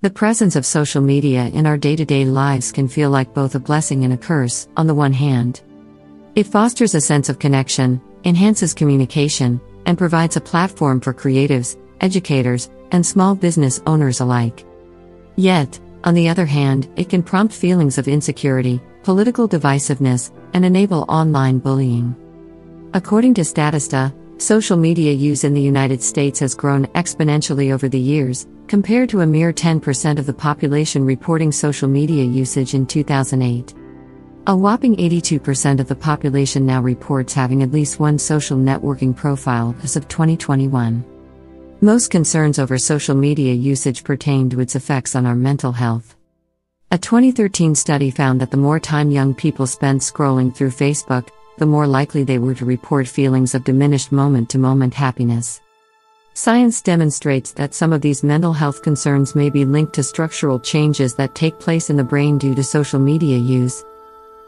The presence of social media in our day-to-day lives can feel like both a blessing and a curse. On the one hand, it fosters a sense of connection, enhances communication, and provides a platform for creatives, educators, and small business owners alike. Yet, on the other hand, it can prompt feelings of insecurity, political divisiveness, and enable online bullying. According to Statista, social media use in the United States has grown exponentially over the years, compared to a mere 10% of the population reporting social media usage in 2008. A whopping 82% of the population now reports having at least one social networking profile as of 2021. Most concerns over social media usage pertain to its effects on our mental health. A 2013 study found that the more time young people spent scrolling through Facebook, the more likely they were to report feelings of diminished moment-to-moment happiness. Science demonstrates that some of these mental health concerns may be linked to structural changes that take place in the brain due to social media use.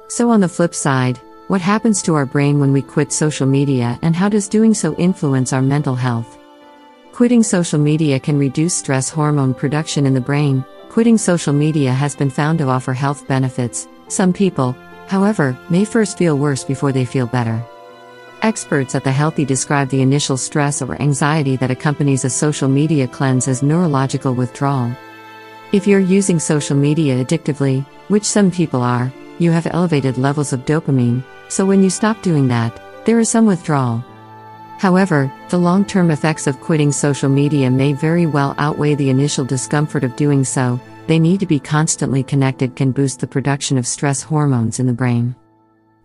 So on the flip side, what happens to our brain when we quit social media, and how does doing so influence our mental health? Quitting social media can reduce stress hormone production in the brain. Quitting social media has been found to offer health benefits. Some people, however, may first feel worse before they feel better. Experts at The Healthy describe the initial stress or anxiety that accompanies a social media cleanse as neurological withdrawal. If you're using social media addictively, which some people are, you have elevated levels of dopamine, so when you stop doing that, there is some withdrawal. However, the long-term effects of quitting social media may very well outweigh the initial discomfort of doing so. They need to be constantly connected can boost the production of stress hormones in the brain,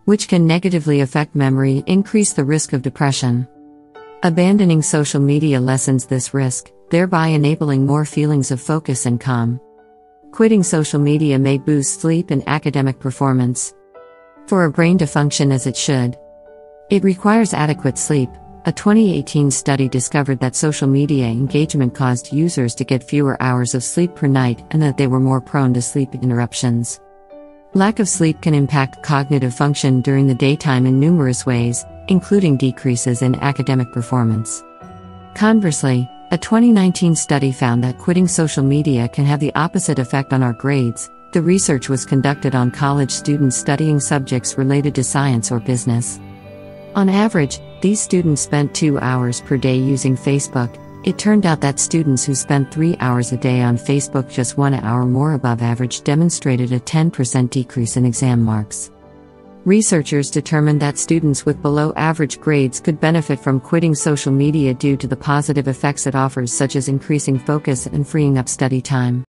which can negatively affect memory, increase the risk of depression. Abandoning social media lessens this risk, thereby enabling more feelings of focus and calm. Quitting social media may boost sleep and academic performance. For a brain to function as it should, it requires adequate sleep. A 2018 study discovered that social media engagement caused users to get fewer hours of sleep per night and that they were more prone to sleep interruptions. Lack of sleep can impact cognitive function during the daytime in numerous ways, including decreases in academic performance. Conversely, a 2019 study found that quitting social media can have the opposite effect on our grades. The research was conducted on college students studying subjects related to science or business. On average, these students spent 2 hours per day using Facebook. It turned out that students who spent 3 hours a day on Facebook, just 1 hour more above average, demonstrated a 10% decrease in exam marks. Researchers determined that students with below average grades could benefit from quitting social media due to the positive effects it offers, such as increasing focus and freeing up study time.